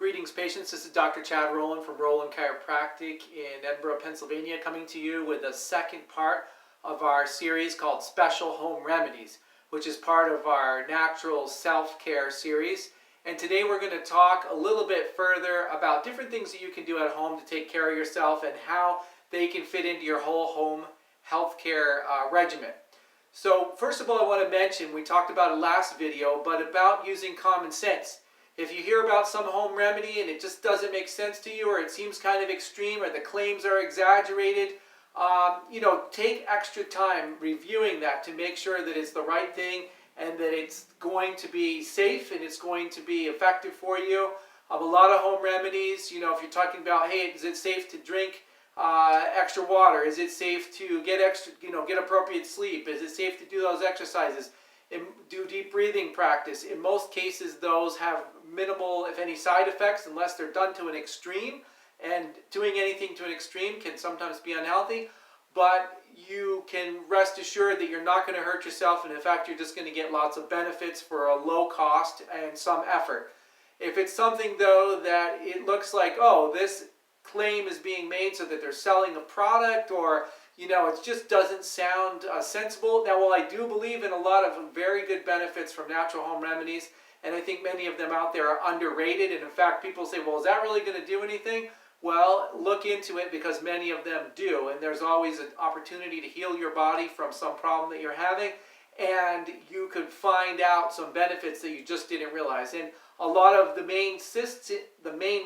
Greetings, patients. This is Dr. Chad Rolland from Rolland Chiropractic in Edinburgh, Pennsylvania, coming to you with the second part of our series called Special Home Remedies, which is part of our natural self-care series. And today we're going to talk a little bit further about different things that you can do at home to take care of yourself and how they can fit into your whole home healthcare regimen. So first of all, I want to mention, we talked about it last video, but about using common sense. If you hear about some home remedy and it just doesn't make sense to you, or it seems kind of extreme, or the claims are exaggerated, take extra time reviewing that to make sure that it's the right thing and that it's going to be safe and it's going to be effective for you. A lot of home remedies, if you're talking about, hey, is it safe to drink extra water? Is it safe to get get appropriate sleep? Is it safe to do those exercises? And do deep breathing practice? In most cases, those have minimal, if any, side effects unless they're done to an extreme. And doing anything to an extreme can sometimes be unhealthy. But you can rest assured that you're not going to hurt yourself. And in fact, you're just going to get lots of benefits for a low cost and some effort. If it's something, though, that it looks like, oh, this claim is being made so that they're selling a product, or it just doesn't sound sensible. Now, while I do believe in a lot of very good benefits from natural home remedies, and I think many of them out there are underrated, and in fact people say, well, is that really going to do anything? Well, look into it, because many of them do, and there's always an opportunity to heal your body from some problem that you're having, and you could find out some benefits that you just didn't realize. And a lot of the main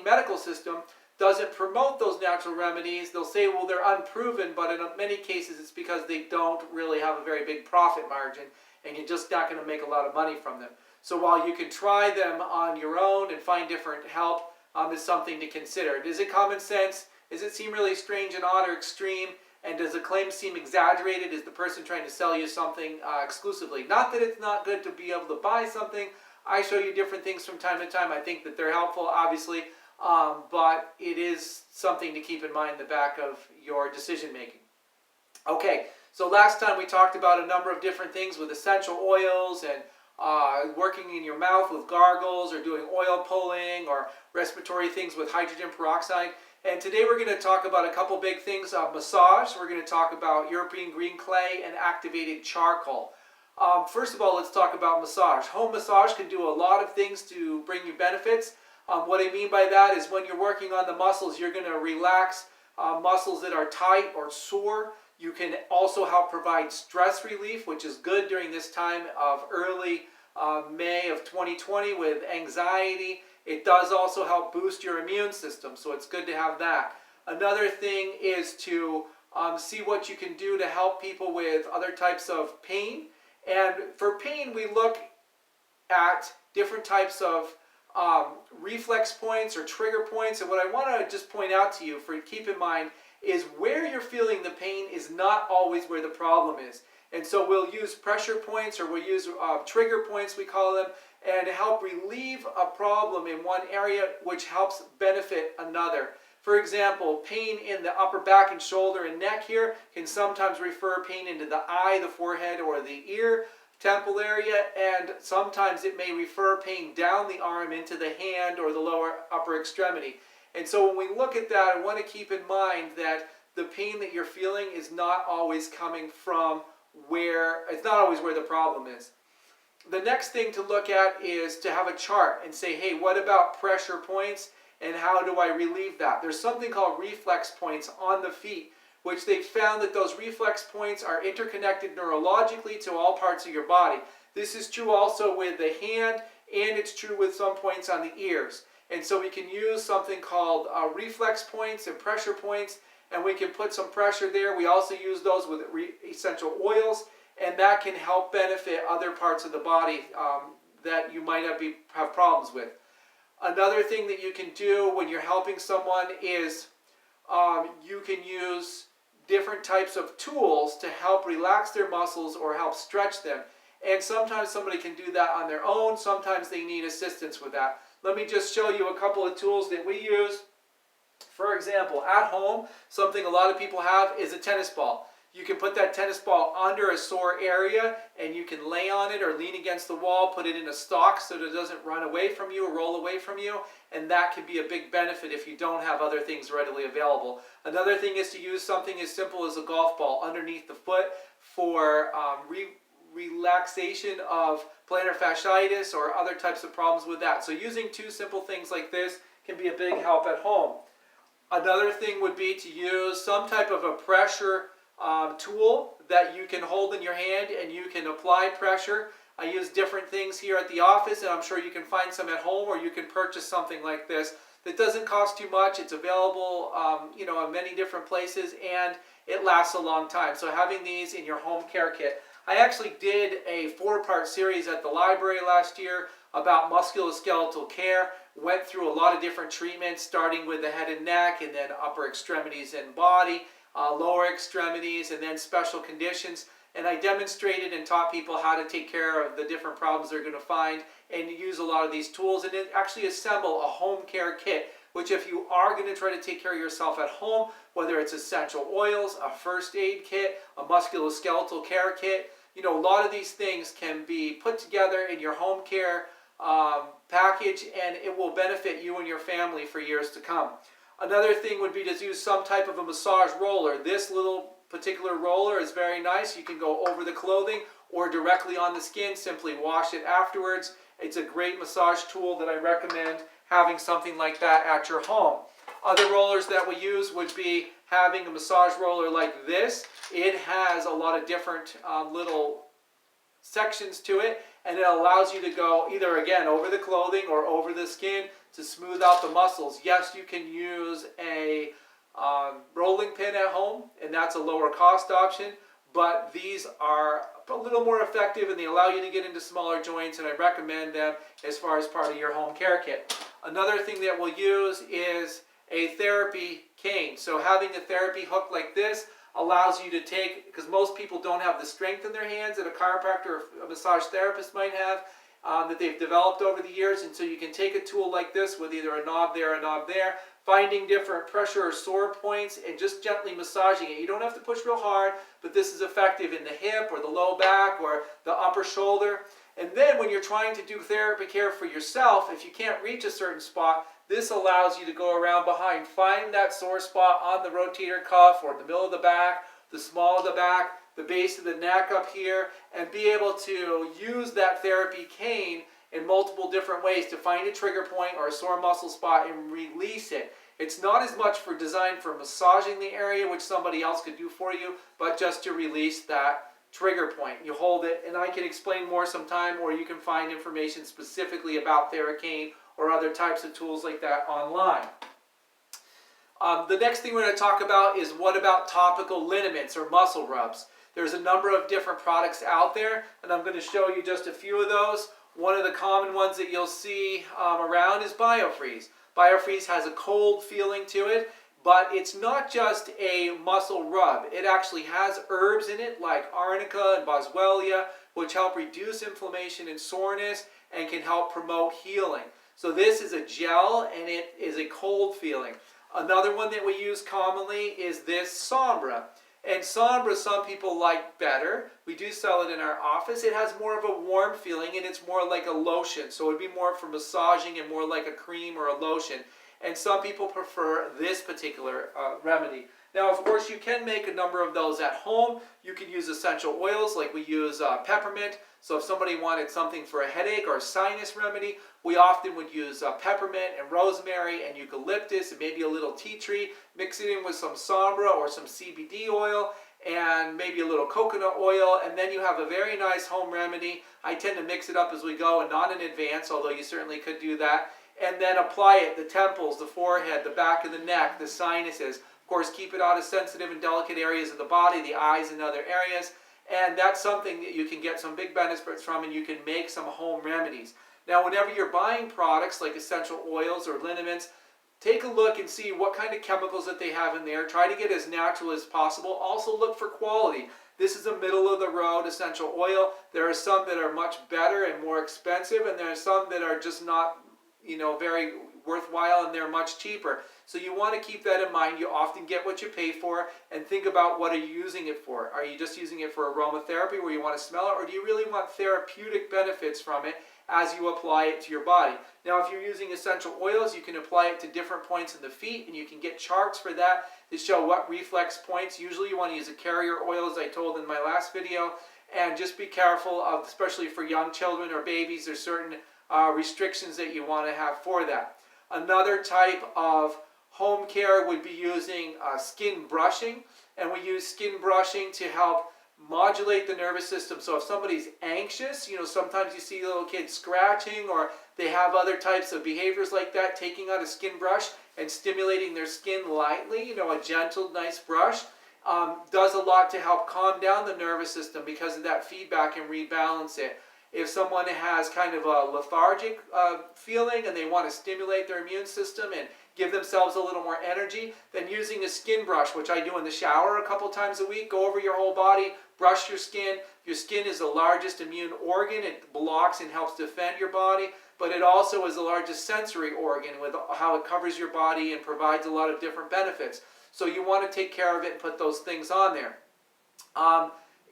medical system doesn't promote those natural remedies. They'll say, well, they're unproven, but in many cases it's because they don't really have a very big profit margin, and you're just not going to make a lot of money from them. So while you can try them on your own and find different help, is something to consider. Is it common sense? Does it seem really strange and odd or extreme? And does the claim seem exaggerated? Is the person trying to sell you something exclusively? Not that it's not good to be able to buy something. I show you different things from time to time. I think that they're helpful, obviously. But it is something to keep in mind in the back of your decision making. Okay, so last time we talked about a number of different things with essential oils and working in your mouth with gargles, or doing oil pulling, or respiratory things with hydrogen peroxide. And today we're going to talk about a couple big things. Massage. We're going to talk about European green clay and activated charcoal. First of all, let's talk about massage. Home massage can do a lot of things to bring you benefits. What I mean by that is when you're working on the muscles, you're going to relax muscles that are tight or sore. You can also help provide stress relief, which is good during this time of early May of 2020 with anxiety. It does also help boost your immune system, so it's good to have that. Another thing is to see what you can do to help people with other types of pain. And for pain, we look at different types of reflex points or trigger points. And what I want to just point out to you, keep in mind, is where you're feeling the pain is not always where the problem is. And so we'll use pressure points, or we'll use trigger points, we call them, and help relieve a problem in one area, which helps benefit another. For example, pain in the upper back and shoulder and neck here can sometimes refer pain into the eye, the forehead, or the ear, temple area, and sometimes it may refer pain down the arm into the hand or the lower upper extremity. And so when we look at that, I want to keep in mind that the pain that you're feeling is not always coming from it's not always where the problem is. The next thing to look at is to have a chart and say, hey, what about pressure points and how do I relieve that? There's something called reflex points on the feet, which they've found that those reflex points are interconnected neurologically to all parts of your body. This is true also with the hand, and it's true with some points on the ears. And so we can use something called reflex points and pressure points, and we can put some pressure there. We also use those with essential oils, and that can help benefit other parts of the body that you might have problems with. Another thing that you can do when you're helping someone is you can use different types of tools to help relax their muscles or help stretch them. And sometimes somebody can do that on their own. Sometimes they need assistance with that. Let me just show you a couple of tools that we use. For example, at home, something a lot of people have is a tennis ball. You can put that tennis ball under a sore area, and you can lay on it or lean against the wall, put it in a stock so that it doesn't run away from you or roll away from you, and that can be a big benefit if you don't have other things readily available. Another thing is to use something as simple as a golf ball underneath the foot for relaxation of plantar fasciitis or other types of problems with that. So using two simple things like this can be a big help at home. Another thing would be to use some type of a pressure tool that you can hold in your hand and you can apply pressure. I use different things here at the office, and I'm sure you can find some at home, or you can purchase something like this that doesn't cost too much. It's available in many different places, and it lasts a long time. So having these in your home care kit. I actually did a 4-part series at the library last year about musculoskeletal care. Went through a lot of different treatments, starting with the head and neck, and then upper extremities and body, lower extremities, and then special conditions. And I demonstrated and taught people how to take care of the different problems they're going to find and use a lot of these tools, and then actually assemble a home care kit, which if you are going to try to take care of yourself at home, whether it's essential oils, a first aid kit, a musculoskeletal care kit, a lot of these things can be put together in your home care package, and it will benefit you and your family for years to come. Another thing would be to use some type of a massage roller. This little particular roller is very nice. You can go over the clothing or directly on the skin. Simply wash it afterwards. It's a great massage tool that I recommend having something like that at your home. Other rollers that we use would be having a massage roller like this. It has a lot of different little sections to it, and it allows you to go either, again, over the clothing or over the skin to smooth out the muscles. Yes, you can use a rolling pin at home, and that's a lower cost option, but these are a little more effective, and they allow you to get into smaller joints, and I recommend them as far as part of your home care kit. Another thing that we'll use is a therapy cane. So having a therapy hook like this allows you to take, because most people don't have the strength in their hands that a chiropractor or a massage therapist might have, that they've developed over the years, and so you can take a tool like this with either a knob there, a knob there, finding different pressure or sore points and just gently massaging it. You don't have to push real hard, but this is effective in the hip or the low back or the upper shoulder. And then when you're trying to do therapy care for yourself, if you can't reach a certain spot, this allows you to go around behind, find that sore spot on the rotator cuff or the middle of the back, the small of the back, the base of the neck up here, and be able to use that therapy cane in multiple different ways to find a trigger point or a sore muscle spot and release it. It's not as much designed for massaging the area, which somebody else could do for you, but just to release that trigger point. You hold it, and I can explain more sometime, or you can find information specifically about TheraCane or other types of tools like that online. The next thing we're going to talk about is what about topical liniments or muscle rubs. There's a number of different products out there, and I'm going to show you just a few of those. One of the common ones that you'll see around is Biofreeze. Biofreeze has a cold feeling to it, but it's not just a muscle rub. It actually has herbs in it like arnica and boswellia, which help reduce inflammation and soreness and can help promote healing. So this is a gel, and it is a cold feeling. Another one that we use commonly is this Sombra. And Sombra, some people like better. We do sell it in our office. It has more of a warm feeling, and it's more like a lotion. So it would be more for massaging and more like a cream or a lotion. And some people prefer this particular remedy. Now, of course, you can make a number of those at home. You can use essential oils, like we use peppermint. So if somebody wanted something for a headache or a sinus remedy, we often would use peppermint and rosemary and eucalyptus and maybe a little tea tree. Mix it in with some Sombra or some CBD oil and maybe a little coconut oil, and then you have a very nice home remedy. I tend to mix it up as we go and not in advance, although you certainly could do that. And then apply it, the temples, the forehead, the back of the neck, the sinuses. Of course, keep it out of sensitive and delicate areas of the body, the eyes and other areas. And that's something that you can get some big benefits from, and you can make some home remedies. Now, whenever you're buying products like essential oils or liniments, take a look and see what kind of chemicals that they have in there. Try to get as natural as possible. Also look for quality. This is a middle-of-the-road essential oil. There are some that are much better and more expensive, and there are some that are just not very worthwhile, and they're much cheaper. So you want to keep that in mind. You often get what you pay for, and think about what are you using it for. Are you just using it for aromatherapy where you want to smell it, or do you really want therapeutic benefits from it as you apply it to your body? Now, if you're using essential oils, you can apply it to different points in the feet, and you can get charts for that to show what reflex points. Usually you want to use a carrier oil, as I told in my last video, and just be careful of, especially for young children or babies, there's certain restrictions that you want to have for that. Another type of home care would be using skin brushing, and we use skin brushing to help modulate the nervous system. So if somebody's anxious, sometimes you see little kids scratching, or they have other types of behaviors like that, taking out a skin brush and stimulating their skin lightly, a gentle, nice brush, does a lot to help calm down the nervous system because of that feedback and rebalance it. If someone has kind of a lethargic feeling and they want to stimulate their immune system and give themselves a little more energy, then using a skin brush, which I do in the shower a couple times a week, go over your whole body, brush your skin. Your skin is the largest immune organ. It blocks and helps defend your body, but it also is the largest sensory organ with how it covers your body and provides a lot of different benefits. So you want to take care of it and put those things on there.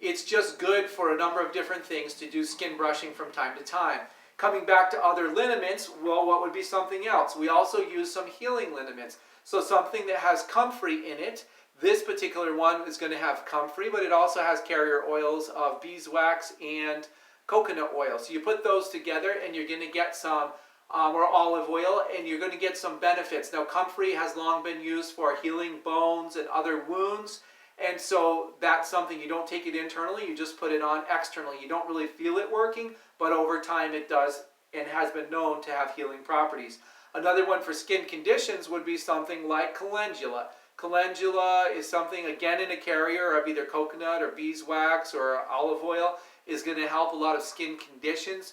It's just good for a number of different things to do skin brushing from time to time. Coming back to other liniments, well, what would be something else? We also use some healing liniments. So something that has comfrey in it. This particular one is going to have comfrey, but it also has carrier oils of beeswax and coconut oil. So you put those together and you're going to get some, or olive oil, and you're going to get some benefits. Now, comfrey has long been used for healing bones and other wounds. And so that's something, you don't take it internally, you just put it on externally. You don't really feel it working, but over time it does and has been known to have healing properties. Another one for skin conditions would be something like calendula. Calendula is something, again, in a carrier of either coconut or beeswax or olive oil, is going to help a lot of skin conditions,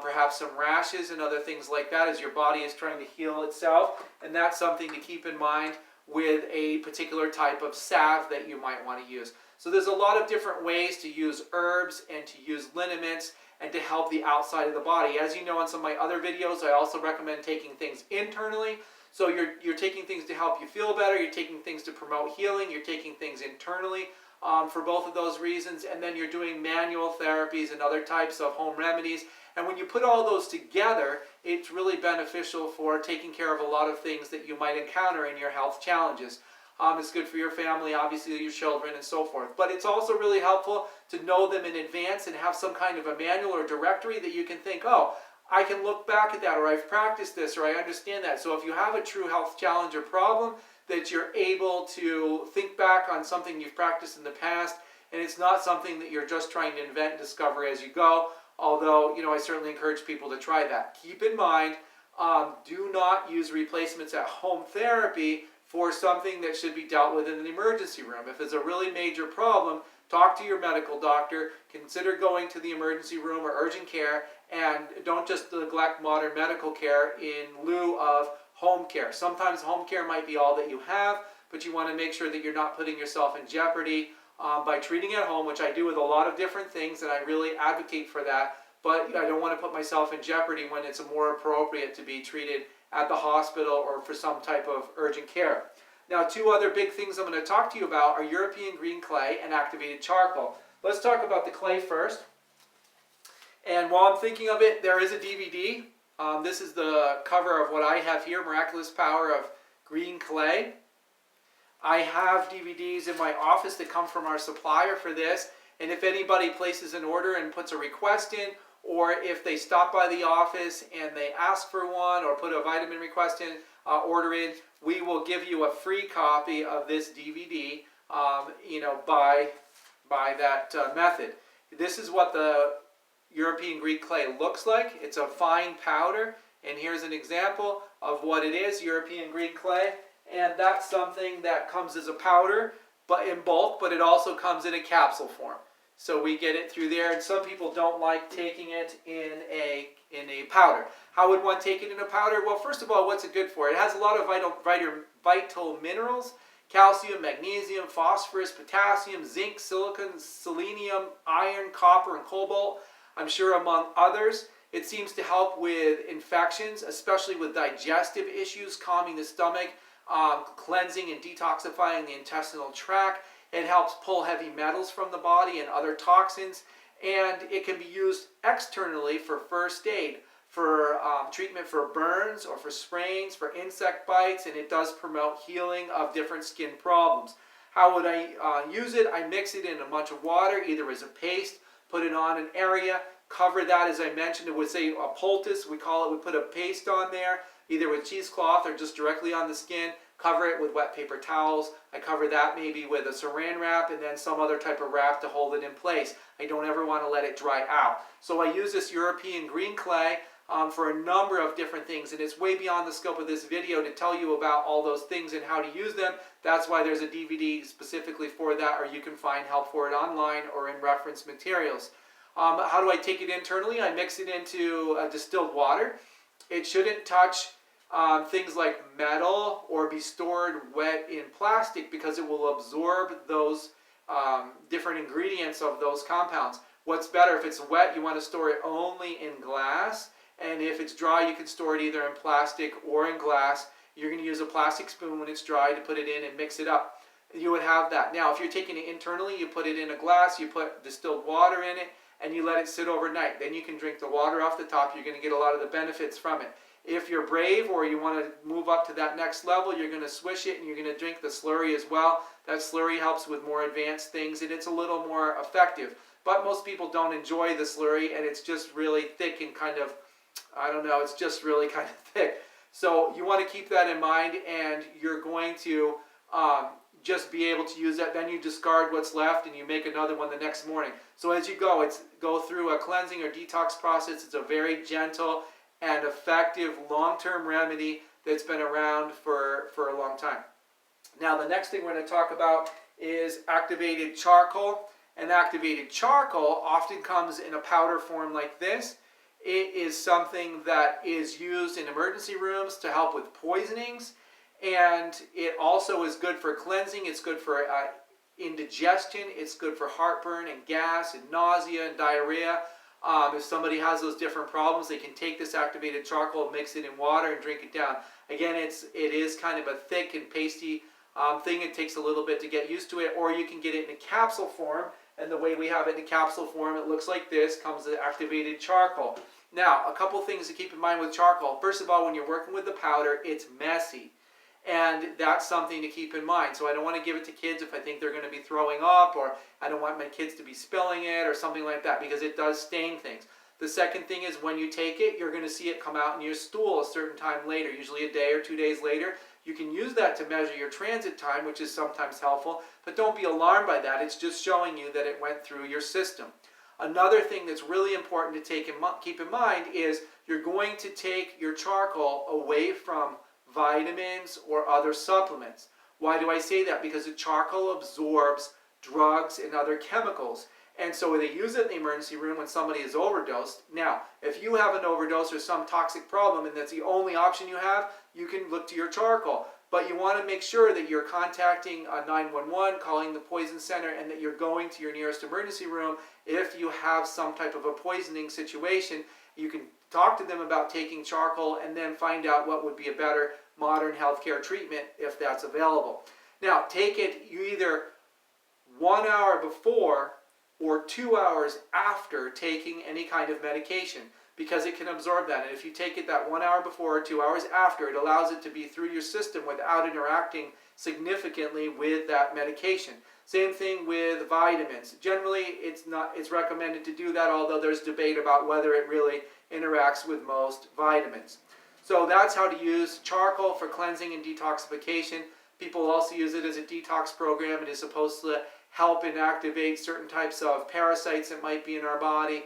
perhaps some rashes and other things like that as your body is trying to heal itself. And that's something to keep in mind with a particular type of salve that you might want to use. So there's a lot of different ways to use herbs and to use liniments and to help the outside of the body. As you know, in some of my other videos, I also recommend taking things internally. So you're taking things to help you feel better, you're taking things to promote healing, you're taking things internally for both of those reasons, and then you're doing manual therapies and other types of home remedies. And when you put all those together, it's really beneficial for taking care of a lot of things that you might encounter in your health challenges. It's good for your family, obviously your children, and so forth. But it's also really helpful to know them in advance and have some kind of a manual or directory that you can think, oh, I can look back at that, or I've practiced this, or I understand that. So if you have a true health challenge or problem, that you're able to think back on something you've practiced in the past, and it's not something that you're just trying to invent and discover as you go. Although, I certainly encourage people to try that. Keep in mind, do not use replacements at home therapy for something that should be dealt with in an emergency room. If it's a really major problem, talk to your medical doctor, consider going to the emergency room or urgent care, and don't just neglect modern medical care in lieu of home care. Sometimes home care might be all that you have, but you want to make sure that you're not putting yourself in jeopardy by treating at home, which I do with a lot of different things, and I really advocate for that. But I don't want to put myself in jeopardy when it's more appropriate to be treated at the hospital or for some type of urgent care. Now, two other big things I'm going to talk to you about are European green clay and activated charcoal. Let's talk about the clay first. And while I'm thinking of it, there is a DVD. This is the cover of what I have here, Miraculous Power of Green Clay. I have DVDs in my office that come from our supplier for this, and if anybody places an order and puts a request in, or if they stop by the office and they ask for one or put a vitamin request in, order in, we will give you a free copy of this DVD, by that method. This is what the European green clay looks like. It's a fine powder, and here's an example of what it is, European green clay. And that's something that comes as a powder, but in bulk, but it also comes in a capsule form. So we get it through there, and some people don't like taking it in a powder. How would one take it in a powder? Well, first of all, what's it good for? It has a lot of vital minerals: calcium, magnesium, phosphorus, potassium, zinc, silicon, selenium, iron, copper, and cobalt. I'm sure among others. It seems to help with infections, especially with digestive issues, calming the stomach, cleansing and detoxifying the intestinal tract. It helps pull heavy metals from the body and other toxins. And it can be used externally for first aid, for treatment for burns or for sprains, for insect bites, and it does promote healing of different skin problems. How would I use it? I mix it in a bunch of water, either as a paste, put it on an area, cover that, as I mentioned, it would say a poultice, we call it, we put a paste on there, either with cheesecloth or just directly on the skin, cover it with wet paper towels. I cover that maybe with a saran wrap and then some other type of wrap to hold it in place. I don't ever want to let it dry out. So I use this European green clay for a number of different things, and it's way beyond the scope of this video to tell you about all those things and how to use them. That's why there's a DVD specifically for that, or you can find help for it online or in reference materials. How do I take it internally? I mix it into distilled water. It shouldn't touch things like metal or be stored wet in plastic because it will absorb those different ingredients of those compounds. What's better, if it's wet, you want to store it only in glass. And if it's dry, you can store it either in plastic or in glass. You're going to use a plastic spoon when it's dry to put it in and mix it up. You would have that. Now, if you're taking it internally, you put it in a glass, you put distilled water in it, and you let it sit overnight. Then you can drink the water off the top. You're going to get a lot of the benefits from it. If you're brave or you want to move up to that next level, you're going to swish it and you're going to drink the slurry as well. That slurry helps with more advanced things, and it's a little more effective. But most people don't enjoy the slurry, and it's just really thick and kind of, I don't know, it's just really kind of thick. So you want to keep that in mind, and you're going to just be able to use that. Then you discard what's left and you make another one the next morning. So as you go through a cleansing or detox process. It's a very gentle and effective long-term remedy that's been around for a long time. Now the next thing we're going to talk about is activated charcoal. And activated charcoal often comes in a powder form like this. It is something that is used in emergency rooms to help with poisonings, and it also is good for cleansing. It's good for indigestion. It's good for heartburn and gas and nausea and diarrhea. If somebody has those different problems, they can take this activated charcoal, mix it in water, and drink it down. Again, it is kind of a thick and pasty thing. It takes a little bit to get used to it, or you can get it in a capsule form. And the way we have it in capsule form, it looks like this, comes the activated charcoal. Now, a couple things to keep in mind with charcoal. First of all, when you're working with the powder, it's messy. And that's something to keep in mind. So I don't want to give it to kids if I think they're going to be throwing up, or I don't want my kids to be spilling it or something like that, because it does stain things. The second thing is when you take it, you're going to see it come out in your stool a certain time later, usually a day or 2 days later. You can use that to measure your transit time, which is sometimes helpful, but don't be alarmed by that. It's just showing you that it went through your system. Another thing that's really important to keep in mind is you're going to take your charcoal away from vitamins or other supplements. Why do I say that? Because the charcoal absorbs drugs and other chemicals. And so they use it in the emergency room when somebody is overdosed. Now, if you have an overdose or some toxic problem and that's the only option you have, you can look to your charcoal. But you want to make sure that you're contacting 911, calling the poison center, and that you're going to your nearest emergency room. If you have some type of a poisoning situation, you can talk to them about taking charcoal and then find out what would be a better modern healthcare treatment if that's available. Now, take it either 1 hour before or 2 hours after taking any kind of medication, because it can absorb that. And if you take it that 1 hour before or 2 hours after, it allows it to be through your system without interacting significantly with that medication. Same thing with vitamins. Generally, it's recommended to do that, although there's debate about whether it really interacts with most vitamins. So that's how to use charcoal for cleansing and detoxification. People also use it as a detox program. It is supposed to help inactivate certain types of parasites that might be in our body.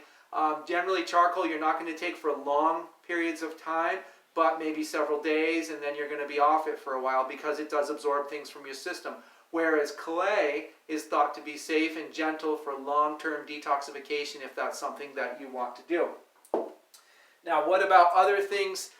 Generally, charcoal you're not going to take for long periods of time, but maybe several days, and then you're going to be off it for a while because it does absorb things from your system. Whereas clay is thought to be safe and gentle for long-term detoxification if that's something that you want to do. Now, what about other things?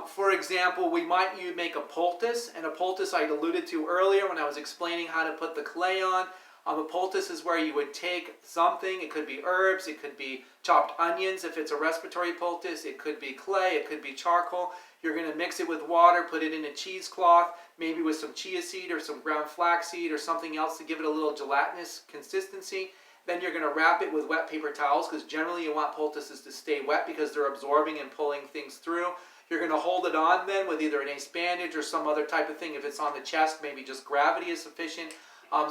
For example, we might make a poultice, and a poultice I alluded to earlier when I was explaining how to put the clay on. A poultice is where you would take something, it could be herbs, it could be chopped onions if it's a respiratory poultice, it could be clay, it could be charcoal. You're going to mix it with water, put it in a cheesecloth, maybe with some chia seed or some ground flaxseed or something else to give it a little gelatinous consistency. Then you're going to wrap it with wet paper towels, because generally you want poultices to stay wet because they're absorbing and pulling things through. You're going to hold it on then with either an ace bandage or some other type of thing. If it's on the chest, maybe just gravity is sufficient.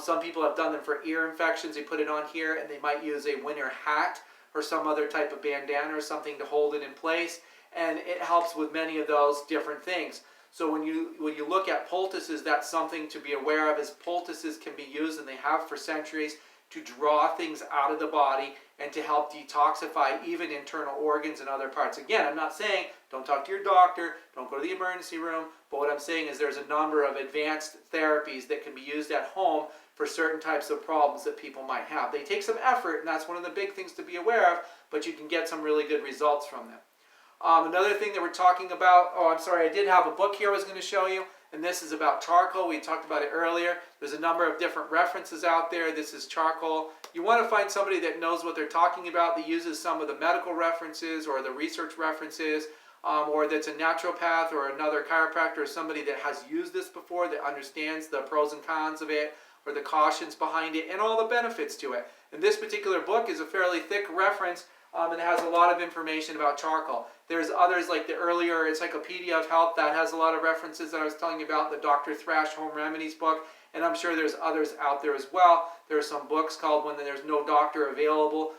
Some people have done them for ear infections. They put it on here, and they might use a winter hat or some other type of bandana or something to hold it in place. And it helps with many of those different things. So when you look at poultices, that's something to be aware of, is poultices can be used, and they have for centuries, to draw things out of the body and to help detoxify even internal organs and other parts. Again, I'm not saying don't talk to your doctor, don't go to the emergency room, but what I'm saying is there's a number of advanced therapies that can be used at home for certain types of problems that people might have. They take some effort, and that's one of the big things to be aware of, but you can get some really good results from them. Another thing that we're talking about, I did have a book here I was going to show you, and this is about charcoal. We talked about it earlier. There's a number of different references out there. This is charcoal. You want to find somebody that knows what they're talking about, that uses some of the medical references or the research references, or that's a naturopath or another chiropractor or somebody that has used this before, that understands the pros and cons of it, or the cautions behind it, and all the benefits to it. And this particular book is a fairly thick reference, and it has a lot of information about charcoal. There's others like the earlier Encyclopedia of Health that has a lot of references that I was telling you about, the Dr. Thrash Home Remedies book, and I'm sure there's others out there as well. There are some books called When There's No Doctor Available.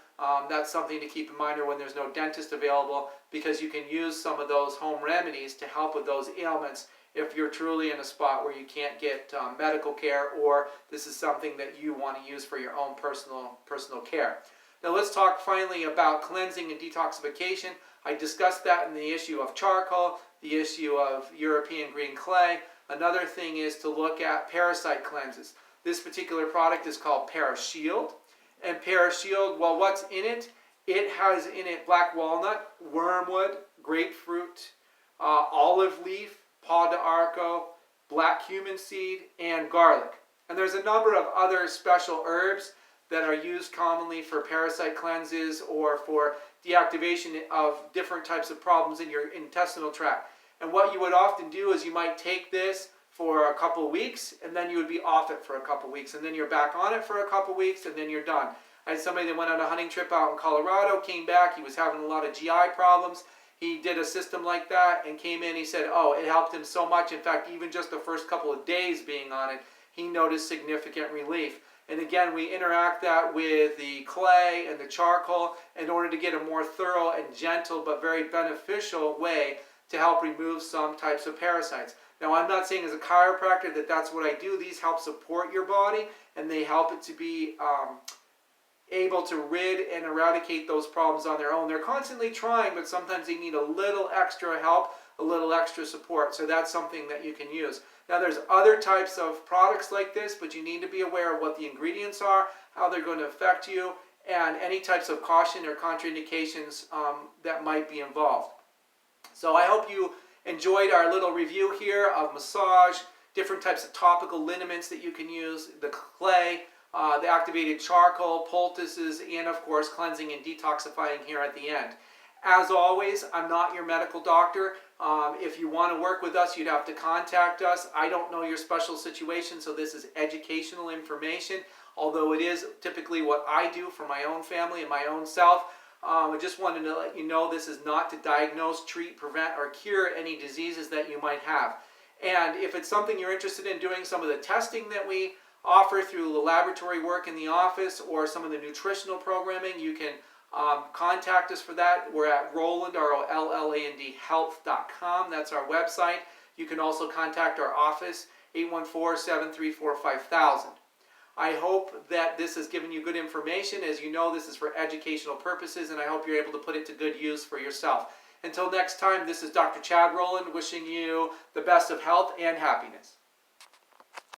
That's something to keep in mind, or when there's no dentist available, because you can use some of those home remedies to help with those ailments if you're truly in a spot where you can't get medical care, or this is something that you want to use for your own personal care. Now let's talk finally about cleansing and detoxification. I discussed that in the issue of charcoal, the issue of European green clay. Another thing is to look at Parasite Cleanses. This particular product is called Parashield. And Parashield, well, what's in it? It has in it black walnut, wormwood, grapefruit, olive leaf, paw d'arco, black cumin seed, and garlic. And there's a number of other special herbs that are used commonly for parasite cleanses or for deactivation of different types of problems in your intestinal tract. And what you would often do is you might take this for a couple of weeks, and then you would be off it for a couple of weeks, and then you're back on it for a couple of weeks, and then you're done. I had somebody that went on a hunting trip out in Colorado, came back, he was having a lot of GI problems. He did a system like that and came in, he said, oh, it helped him so much. In fact, even just the first couple of days being on it, he noticed significant relief. And again, we interact that with the clay and the charcoal in order to get a more thorough and gentle but very beneficial way to help remove some types of parasites. Now, I'm not saying as a chiropractor that that's what I do. These help support your body, and they help it to be able to rid and eradicate those problems on their own. They're constantly trying, but sometimes they need a little extra help, a little extra support. So that's something that you can use. Now, there's other types of products like this, but you need to be aware of what the ingredients are, how they're going to affect you, and any types of caution or contraindications that might be involved. So I hope you enjoyed our little review here of massage, different types of topical liniments that you can use, the clay, the activated charcoal, poultices, and of course cleansing and detoxifying here at the end. As always, I'm not your medical doctor. If you want to work with us, you'd have to contact us. I don't know your special situation, so this is educational information, although it is typically what I do for my own family and my own self. I just wanted to let you know this is not to diagnose, treat, prevent, or cure any diseases that you might have. And if it's something you're interested in doing, some of the testing that we offer through the laboratory work in the office or some of the nutritional programming, you can contact us for that. We're at Rolland, R-O-L-L-A-N-D, health.com. That's our website. You can also contact our office, 814-734-5000. I hope that this has given you good information. As you know, this is for educational purposes, and I hope you're able to put it to good use for yourself. Until next time, this is Dr. Chad Rolland wishing you the best of health and happiness.